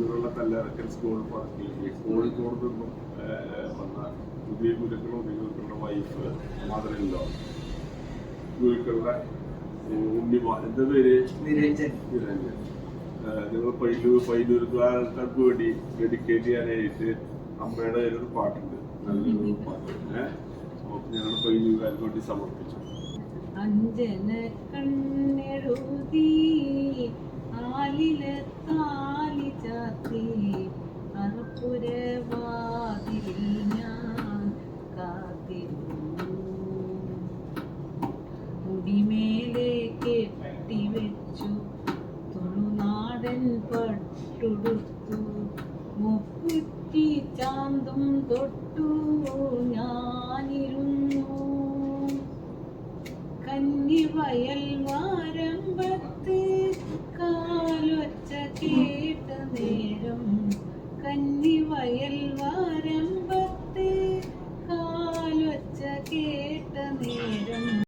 പയ്യൂരുള്ള Kallarakkal school പാർക്കിലേക്ക് കോഴിക്കോട് നിന്നും വന്ന പുതിയ ഗുരുക്കളുടെ വൈഫ് മദറിലോ ഗുരുക്കളുടെ ഉണ്ണിമാ എന്താ പേര് നിരഞ്ജൻ. നിങ്ങൾ പയ്യൂരുകാർക്ക് വേണ്ടി ഡെഡിക്കേറ്റ് ചെയ്യാനായിട്ട് അമ്മയുടെ ഒരു പാട്ടുണ്ട്, നല്ലൊരു പാട്ട്. ഞങ്ങൾ പയ്യൂരുകാർക്ക് വേണ്ടി സമർപ്പിച്ചു. അഞ്ജന കണ്ണെഴുതി ആലിലെ താലി ചാത്തി അറപ്പുരവാതിൽ ഞാൻ കാത്തിരുന്നു. മുടിമേലെ കെട്ടിവെച്ചു തുളുനാടൻ പട്ടുടുത്തു. മുക്കുറ്റി ചാന്തും തൊട്ടു ഞാനിരുന്നു. കന്നിവയൽ വാരമ്പത്ത് കാലൊച്ച കേട്ട നേരം. കന്നിവയൽ വാരമ്പത്ത് കാലൊച്ച കേട്ട നേരം.